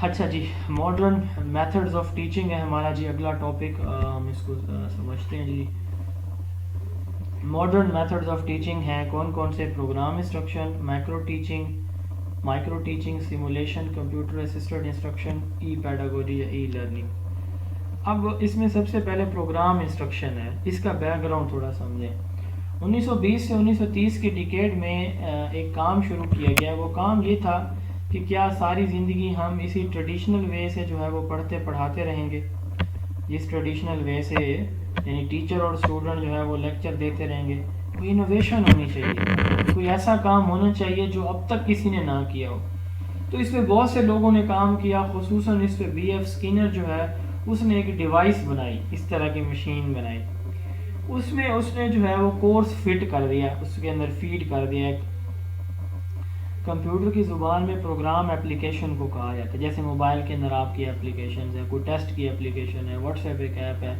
اچھا جی، modern methods of teaching ہے ہمارا جی اگلا ٹاپک، ہم اس کو سمجھتے ہیں جی. ماڈرن میتھڈز آف ٹیچنگ ہیں کون کون سے؟ Programme instruction, micro teaching, simulation, computer assisted instruction, e pedagogy یا ای لرننگ. اب اس میں سب سے پہلے پروگرام انسٹرکشن ہے، اس کا بیک گراؤنڈ تھوڑا سمجھیں. 1920 سے 1930 کی ڈیکیڈ میں ایک کام شروع کیا گیا. وہ کام یہ تھا کہ کیا ساری زندگی ہم اسی ٹریڈیشنل وے سے جو ہے وہ پڑھتے پڑھاتے رہیں گے، جس ٹریڈیشنل وے سے یعنی ٹیچر اور اسٹوڈنٹ جو ہے وہ لیکچر دیتے رہیں گے؟ کوئی انوویشن ہونی چاہیے، کوئی ایسا کام ہونا چاہیے جو اب تک کسی نے نہ کیا ہو. تو اس پہ بہت سے لوگوں نے کام کیا، خصوصاً اس پہ بی ایف اسکینر جو ہے اس نے ایک ڈیوائس بنائی، اس طرح کی مشین بنائی. اس میں اس نے جو ہے وہ کورس فٹ کر دیا، اس کے اندر فیڈ کر دیا. کمپیوٹر کی زبان میں پروگرام اپلیکیشن کو کہا جاتا ہے. جیسے موبائل کے اندر آپ کی اپلیکیشنز ہیں، کوئی ٹیسٹ کی اپلیکیشن ہے، واٹس ایپ ایک ایپ ہے،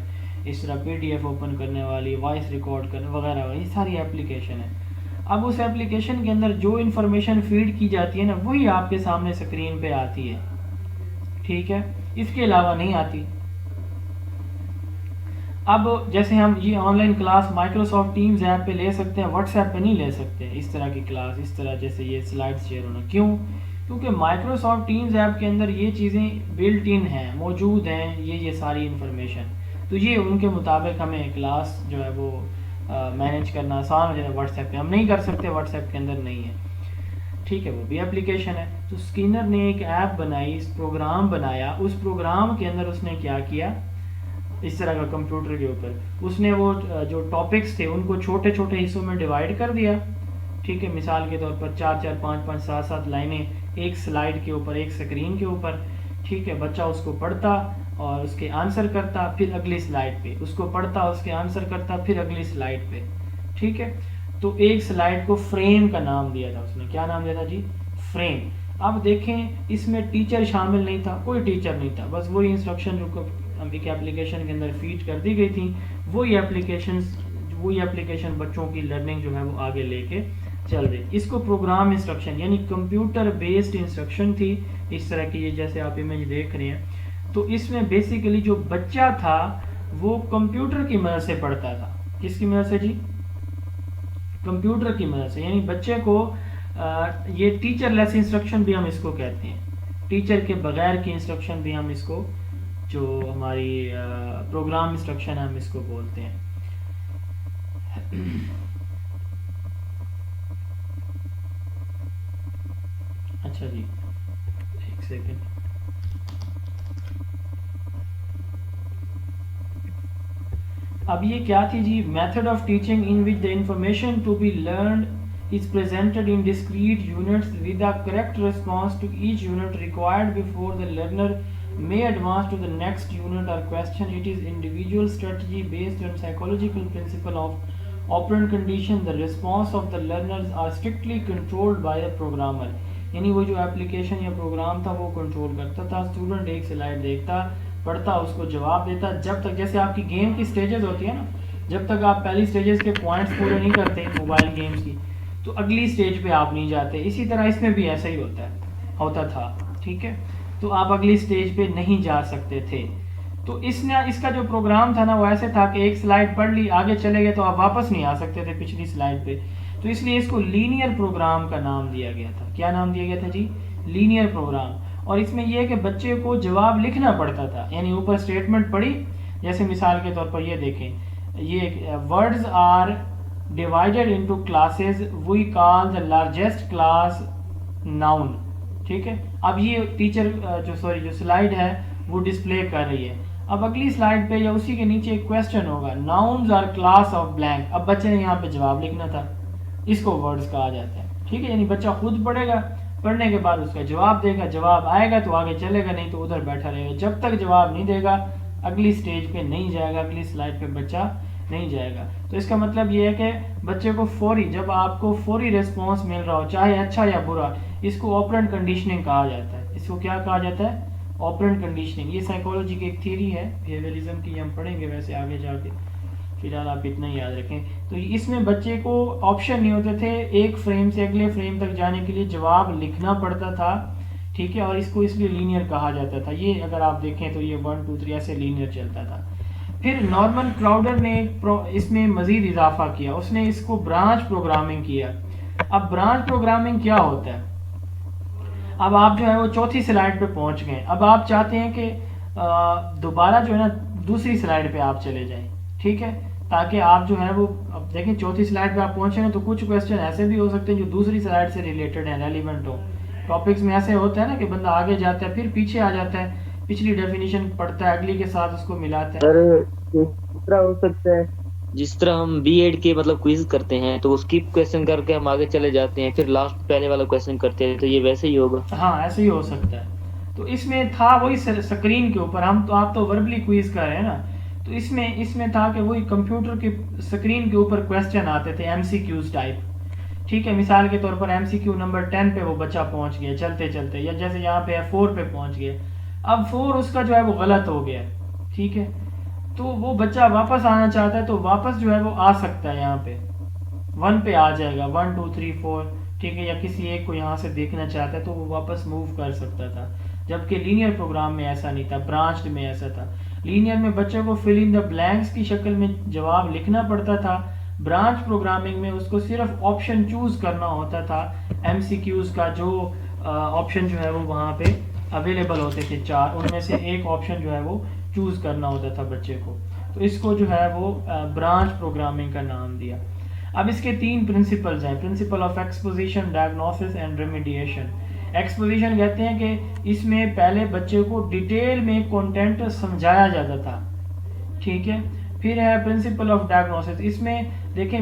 اس طرح پی ڈی ایف اوپن کرنے والی، وائس ریکارڈ کرنے وغیرہ وغیرہ، یہ ساری اپلیکیشن ہے. اب اس اپلیکیشن کے اندر جو انفارمیشن فیڈ کی جاتی ہے نا، وہی آپ کے سامنے اسکرین پہ آتی ہے. ٹھیک ہے، اس کے علاوہ نہیں آتی. اب جیسے ہم یہ on line class Microsoft teams app پہ لے سکتے ہیں، واٹس ایپ پہ نہیں لے سکتے اس طرح کی کلاس، اس طرح جیسے یہ سلائڈ شیئر ہونا. کیوں؟ کیونکہ مائکروسافٹ ٹیمز ایپ کے اندر یہ چیزیں بلٹ ان ہیں، موجود ہیں، یہ ساری انفارمیشن. تو یہ ان کے مطابق ہمیں کلاس جو ہے وہ مینیج کرنا آسان ہو جائے. واٹس ایپ پہ ہم نہیں کر سکتے، واٹس ایپ کے اندر نہیں ہے. ٹھیک ہے، وہ بھی اپلیکیشن ہے. تو اسکینر نے ایک ایپ بنائی، پروگرام بنایا. اس پروگرام کے اندر اس نے کیا کیا، اس طرح کا کمپیوٹر کے اوپر اس نے وہ جو ٹاپکس تھے ان کو چھوٹے چھوٹے حصوں میں ڈیوائڈ کر دیا. ٹھیک ہے، مثال کے طور پر 4 5 5 7 7 لائنیں ایک سلائڈ کے اوپر، ایک سکرین کے اوپر. ٹھیک ہے، بچہ اس کو پڑھتا اور اس کے آنسر کرتا، پھر اگلی سلائڈ پہ اس کو پڑھتا، اس کے آنسر کرتا، پھر اگلی سلائڈ پہ. ٹھیک ہے، تو ایک سلائڈ کو فریم کا نام دیا تھا. اس نے کیا نام دیا تھا جی؟ فریم. اب دیکھیں اس میں ٹیچر شامل نہیں تھا، کوئی ٹیچر نہیں تھا، بس وہی انسٹرکشن جو ایک ایپلیکیشن کے اندر فیڈ کر دی گئی تھی، وہی ایپلیکیشن بچوں کی لرننگ جو ہے وہ آگے لے کے چل رہی. اس کو پروگرام انسٹرکشن یعنی کمپیوٹر بیسڈ انسٹرکشن تھی. اس طرح کی یہ جیسے آپ امیج دیکھ رہے ہیں، تو اس میں بیسیکلی جو بچہ تھا وہ کمپیوٹر کی مدد سے پڑھتا تھا. کس کی مدد سے جی؟ کمپیوٹر کی مدد سے. یعنی بچے کو یہ ٹیچر لیس انسٹرکشن بھی ہم اس کو کہتے ہیں، ٹیچر کے بغیر کی انسٹرکشن بھی ہم اس کو، جو ہماری پروگرام انسٹرکشن ہم اس کو بولتے ہیں. اچھا جی، ایک سیکنڈ. اب یہ کیا تھی جی؟ Method of teaching in which the information to be learned is presented in discrete units with a correct response to each unit required before the learner may advance to the next unit or question. It is individual strategy based on psychological principle of operant condition. The response of the learners are strictly controlled by the programmer. یعنی وہ جو application یا programme تھا وہ control کرتا تھا. Student ایک slide دیکھتا، پڑھتا، اس کو جواب دیتا. جب تک جیسے آپ کی گیم کی سٹیجز ہوتی ہے نا، جب تک آپ پہلی سٹیجز کے پوائنٹس پورے نہیں کرتے موبائل گیمز کی، تو اگلی سٹیج پہ آپ نہیں جاتے. اسی طرح اس میں بھی ایسا ہی ہوتا تھا. ٹھیک ہے، تو آپ اگلی سٹیج پہ نہیں جا سکتے تھے. تو اس کا جو پروگرام تھا نا وہ ایسے تھا کہ ایک سلائڈ پڑھ لی، آگے چلے گئے تو آپ واپس نہیں آ سکتے تھے پچھلی سلائڈ پہ. تو اس لیے اس کو لینئر پروگرام کا نام دیا گیا تھا. کیا نام دیا گیا تھا جی؟ Linear program. اور اس میں یہ ہے کہ بچے کو جواب لکھنا پڑتا تھا. یعنی اوپر سٹیٹمنٹ پڑھی، جیسے مثال کے طور پر یہ دیکھیں، یہ words are divided into classes, we call the largest class noun. ٹھیک ہے، اب یہ ٹیچر جو سلائڈ ہے وہ ڈسپلے کر رہی ہے. اب اگلی سلائڈ پہ یا اسی کے نیچے ایک کویسچن ہوگا، nouns are class of blank. اب بچے نے یہاں پہ جواب لکھنا تھا، اس کو ورڈز کہا جاتا ہے. ٹھیک ہے، یعنی بچہ خود پڑھے گا، پڑھنے کے بعد اس کا جواب دے گا، جواب آئے گا تو آگے چلے گا، نہیں تو ادھر بیٹھا رہے گا. جب تک جواب نہیں دے گا اگلی سٹیج پہ نہیں جائے گا، اگلی سلائڈ پہ بچہ نہیں جائے گا. تو اس کا مطلب یہ ہے کہ بچے کو فوری، جب آپ کو فوری ریسپانس مل رہا ہو، چاہے اچھا یا برا، اس کو آپرنٹ کنڈیشننگ کہا جاتا ہے. اس کو کیا کہا جاتا ہے؟ Operant conditioning. یہ سائیکالوجی کی ایک تھیوری ہے، بیہیویئرزم کی، ہم پڑھیں گے ویسے آگے جا کے. فی الحال آپ اتنا ہی یاد رکھیں. تو اس میں بچے کو آپشن نہیں ہوتے تھے، ایک فریم سے اگلے فریم تک جانے کے لیے جواب لکھنا پڑتا تھا. ٹھیک ہے، اور اس کو اس لیے لینئر کہا جاتا تھا. یہ اگر آپ دیکھیں تو یہ 1 2 3 ایسے لینئر چلتا تھا. پھر نارمن کراؤڈر نے اس میں مزید اضافہ کیا، اس نے اس کو برانچ پروگرامنگ کیا. اب برانچ پروگرامنگ کیا ہوتا ہے؟ اب آپ جو ہے وہ چوتھی سلائڈ پہ پہنچ گئے. اب آپ چاہتے ہیں کہ دوبارہ جو ہے نا دوسری سلائڈ پہ آپ چلے جائیں، ٹھیک ہے، تاکہ آپ جو ہے وہ اب دیکھیں چوتھی سلائڈ پہ آپ پہنچے ہیں تو کچھ کویسچن ایسے بھی ہو سکتے ہیں جو دوسری سلائڈ سے ریلیٹڈ ہیں، ریلیونٹ ہو. ٹاپکس میں ایسے ہوتا ہے نا کہ بندہ آگے جاتا ہے پھر پیچھے آ جاتا ہے، پچھلی ڈیفینیشن پڑھتا ہے اگلی کے ساتھ اس کو ملاتا ہے. سر اس طرح ہو سکتا ہے جس طرح ہم بی ایڈ کے مطلب کوئز کرتے ہیں تو اسکپ کویشچن کر کے ہم آگے چلے جاتے ہیں، پھر لاسٹ پہلے والا کویشچن کرتے ہیں، تو یہ ویسے ہی ہوگا. ہاں ایسے ہی ہو سکتا ہے. تو اس میں تھا وہی اسکرین کے اوپر، ہم تو آپ تو وربلی کوئز کر رہے ہیں نا، تو اس میں تھا کہ وہی کمپیوٹر کی اسکرین کے اوپر کویسچن آتے تھے ایم سی کیوز ٹائپ. ٹھیک ہے، مثال کے طور پر ایم سی کیو نمبر 10 پہ وہ بچہ پہنچ گیا چلتے چلتے، یا جیسے یہاں پہ 4 پہ پہنچ گیا. اب 4 اس کا جو ہے وہ غلط ہو گیا، ٹھیک ہے، تو وہ بچہ واپس آنا چاہتا ہے تو واپس جو ہے وہ آ سکتا ہے، یہاں پہ 1 پہ آ جائے گا 1 2 3 4، ٹھیک ہے، یا کسی ایک کو یہاں سے دیکھنا چاہتا ہے تو وہ واپس موو کر سکتا تھا. جبکہ لینئر پروگرام میں ایسا نہیں تھا، برانچڈ میں ایسا تھا. لینئر میں بچوں کو فل ان دا بلینکس کی شکل میں جواب لکھنا پڑتا تھا. برانچ پروگرامنگ میں اس کو صرف آپشن چوز کرنا ہوتا تھا. ایم سی کیوز کا جو آپشن جو ہے وہ وہاں پہ اویلیبل ہوتے تھے 4، ان میں سے ایک آپشن جو ہے وہ چوز کرنا ہوتا تھا بچے کو. تو اس کو جو ہے وہ برانچ پروگرامنگ کا نام دیا. اب اس کے 3 پرنسپلز ہیں، principle of exposition, diagnosis and remediation. Exposition کہتے ہیں کہ اس میں پہلے بچے کو ڈیٹیل میں کنٹینٹ سمجھایا جاتا تھا، ٹھیک ہے. پھر ہے پرنسپل آف ڈائگنوسس. اس میں دیکھیں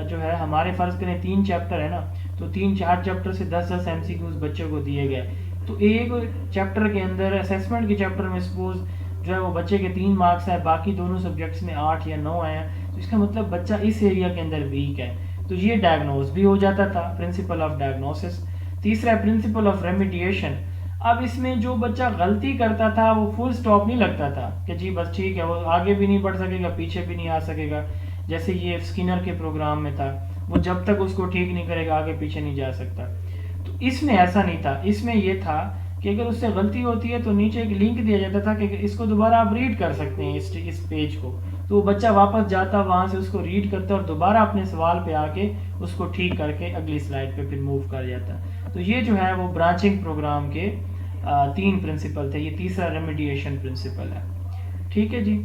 جو ہے ہمارے فرض کریں 3 چیپٹر ہے نا، تو 3 4 چیپٹر سے 10 ایم سی کیوز بچے کو دیے گئے. تو ایک چیپٹر کے اندر اسیسمنٹ کے چیپٹر میں سپوز جو ہے وہ بچے کے 3 مارکس ہیں، باقی دونوں سبجیکٹس میں 8 یا 9 آئے ہیں، تو اس کا مطلب بچہ اس ایریا کے اندر ویک ہے، تو یہ ڈائگنوز بھی ہو جاتا تھا، پرنسپل آف ڈائگنوسس. تیسرا پرنسپل آف ریمیڈیشن. اب اس میں جو بچہ غلطی کرتا تھا وہ فل سٹاپ نہیں لگتا تھا کہ جی بس ٹھیک ہے، وہ آگے بھی نہیں بڑھ سکے گا پیچھے بھی نہیں آ سکے گا، جیسے یہ اسکینر کے پروگرام میں تھا، وہ جب تک اس کو ٹھیک نہیں کرے گا آگے پیچھے نہیں جا سکتا. تو اس میں ایسا نہیں تھا، اس میں یہ تھا کہ اگر اس سے غلطی ہوتی ہے تو نیچے ایک لنک دیا جاتا تھا کہ اس کو دوبارہ آپ ریڈ کر سکتے ہیں اس پیج کو. تو وہ بچہ واپس جاتا، وہاں سے اس کو ریڈ کرتا اور دوبارہ اپنے سوال پہ آ کے اس کو ٹھیک کر کے اگلی سلائڈ پہ پھر موو کر جاتا. تو یہ جو ہے وہ برانچنگ پروگرام کے 3 پرنسپل تھے. یہ تیسرا ریمیڈیشن پرنسپل ہے، ٹھیک ہے جی.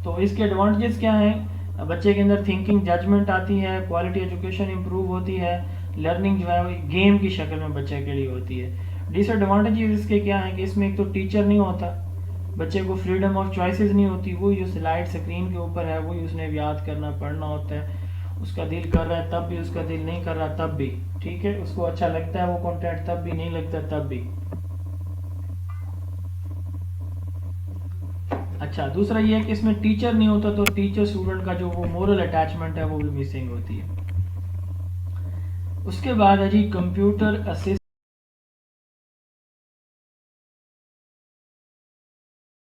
تو اس کے ایڈوانٹیجز کیا ہیں؟ بچے کے اندر تھنکنگ ججمنٹ آتی ہے، کوالٹی ایجوکیشن امپروو ہوتی ہے، لرننگ جو ہے گیم کی شکل میں بچے کے لیے ہوتی ہے. ڈس ایڈوانٹیجز اس کے کیا ہیں کہ اس میں ایک تو ٹیچر نہیں ہوتا، بچے کو فریڈم آف چوائسیز نہیں ہوتی، وہی جو سلائڈ اسکرین کے اوپر ہے وہی اس نے یاد کرنا پڑھنا ہوتا ہے. اس کا دل کر رہا ہے تب بھی، اس کا دل نہیں کر رہا تب بھی، ٹھیک ہے، اس کو اچھا لگتا ہے وہ کنٹینٹ تب بھی، نہیں لگتا تب بھی. اچھا دوسرا یہ ہے کہ اس میں ٹیچر نہیں ہوتا تو ٹیچر اسٹوڈنٹ کا جو وہ مورل اٹیچمنٹ ہے وہ بھی مسنگ ہوتی ہے. اس کے بعد ہے جی کمپیوٹر اسسٹ